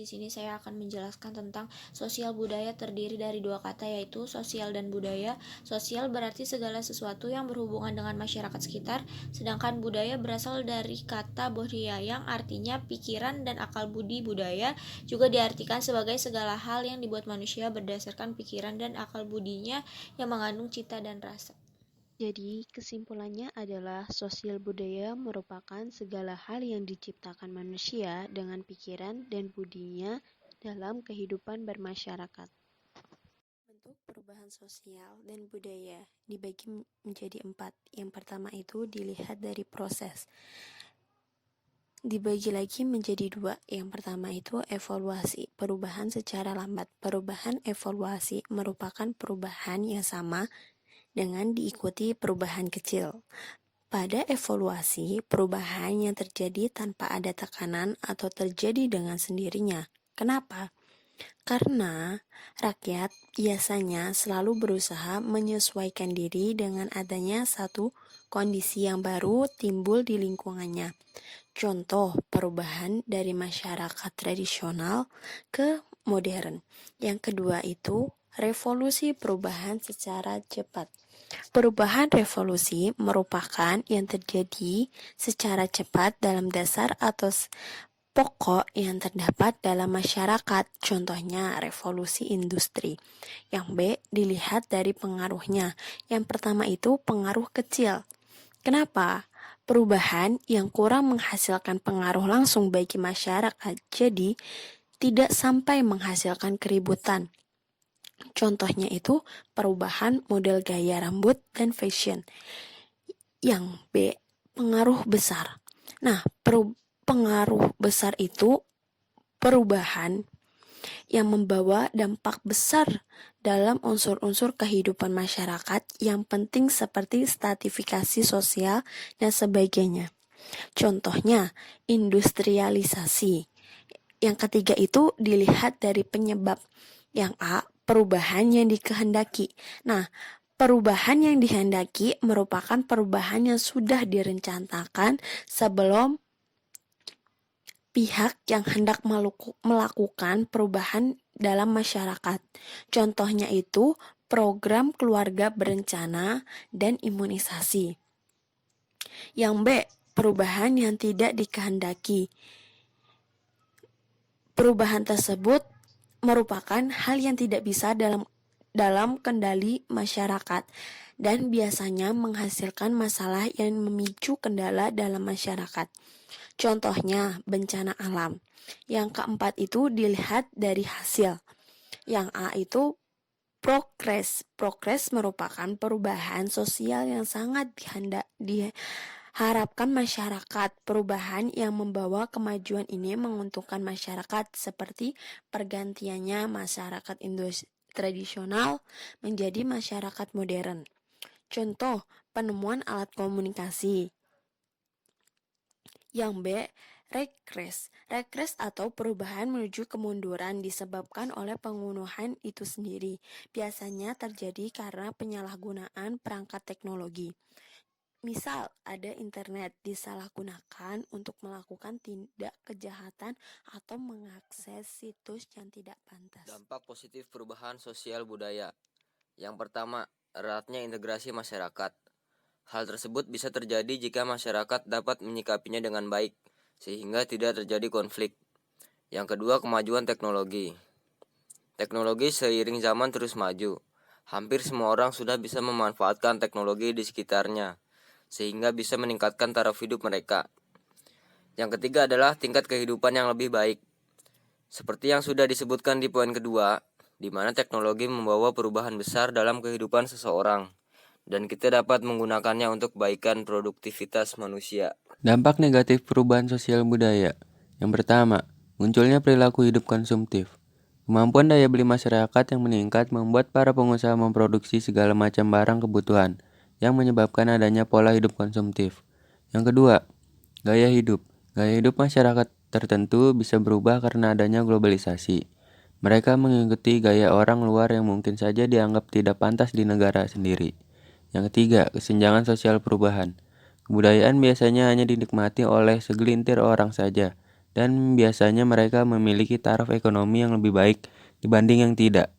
di sini saya akan menjelaskan tentang sosial budaya terdiri dari dua kata, yaitu sosial dan budaya. Sosial berarti segala sesuatu yang berhubungan dengan masyarakat sekitar, sedangkan budaya berasal dari kata budaya yang artinya pikiran dan akal budi. Budaya juga diartikan sebagai segala hal yang dibuat manusia berdasarkan pikiran dan akal budinya yang mengandung cita dan rasa. Jadi, kesimpulannya adalah sosial budaya merupakan segala hal yang diciptakan manusia dengan pikiran dan budinya dalam kehidupan bermasyarakat. Bentuk perubahan sosial dan budaya dibagi menjadi 4. Yang pertama itu dilihat dari proses. Dibagi lagi menjadi 2. Yang pertama itu evaluasi, perubahan secara lambat. Perubahan evaluasi merupakan perubahan yang sama dengan diikuti perubahan kecil. Pada evaluasi, perubahan yang terjadi tanpa ada tekanan atau terjadi dengan sendirinya. Kenapa? Karena rakyat biasanya selalu berusaha menyesuaikan diri dengan adanya satu kondisi yang baru timbul di lingkungannya. Contoh perubahan dari masyarakat tradisional ke modern. Yang kedua itu revolusi perubahan secara cepat. Perubahan revolusi merupakan yang terjadi secara cepat dalam dasar atau pokok yang terdapat dalam masyarakat, contohnya revolusi industri. Yang B, dilihat dari pengaruhnya. Yang pertama itu pengaruh kecil. Kenapa? Perubahan yang kurang menghasilkan pengaruh langsung bagi masyarakat, jadi tidak sampai menghasilkan keributan. Contohnya itu perubahan model gaya rambut dan fashion. Yang B, pengaruh besar. Nah, pengaruh besar itu perubahan yang membawa dampak besar dalam unsur-unsur kehidupan masyarakat yang penting seperti stratifikasi sosial dan sebagainya. Contohnya, industrialisasi. Yang ketiga itu dilihat dari penyebab. Yang A, perubahan yang dikehendaki. Nah, perubahan yang dihendaki merupakan perubahan yang sudah direncanakan sebelum pihak yang hendak melakukan perubahan dalam masyarakat. Contohnya itu program keluarga berencana dan imunisasi. Yang B, perubahan yang tidak dikehendaki. Perubahan tersebut merupakan hal yang tidak bisa dalam kendali masyarakat dan biasanya menghasilkan masalah yang memicu kendala dalam masyarakat. Contohnya bencana alam. Yang keempat itu dilihat dari hasil. Yang A itu progres. Progres merupakan perubahan sosial yang sangat diharapkan masyarakat. Perubahan yang membawa kemajuan ini menguntungkan masyarakat seperti pergantiannya masyarakat tradisional menjadi masyarakat modern. Contoh, penemuan alat komunikasi. Yang B, regres. Regres atau perubahan menuju kemunduran disebabkan oleh pembunuhan itu sendiri. Biasanya terjadi karena penyalahgunaan perangkat teknologi. Misal, ada internet disalahgunakan untuk melakukan tindak kejahatan atau mengakses situs yang tidak pantas. Dampak positif perubahan sosial budaya. Yang pertama, eratnya integrasi masyarakat. Hal tersebut bisa terjadi jika masyarakat dapat menyikapinya dengan baik, sehingga tidak terjadi konflik. Yang kedua, kemajuan teknologi. Teknologi seiring zaman terus maju. Hampir semua orang sudah bisa memanfaatkan teknologi di sekitarnya, sehingga bisa meningkatkan taraf hidup mereka. Yang ketiga adalah tingkat kehidupan yang lebih baik. Seperti yang sudah disebutkan di poin kedua, di mana teknologi membawa perubahan besar dalam kehidupan seseorang, dan kita dapat menggunakannya untuk kebaikan produktivitas manusia. Dampak negatif perubahan sosial budaya. Yang pertama, munculnya perilaku hidup konsumtif. Kemampuan daya beli masyarakat yang meningkat membuat para pengusaha memproduksi segala macam barang kebutuhan yang menyebabkan adanya pola hidup konsumtif. Yang kedua, gaya hidup. Gaya hidup masyarakat tertentu bisa berubah karena adanya globalisasi. Mereka mengikuti gaya orang luar yang mungkin saja dianggap tidak pantas di negara sendiri. Yang ketiga, kesenjangan sosial perubahan. Kebudayaan biasanya hanya dinikmati oleh segelintir orang saja, dan biasanya mereka memiliki taraf ekonomi yang lebih baik dibanding yang tidak.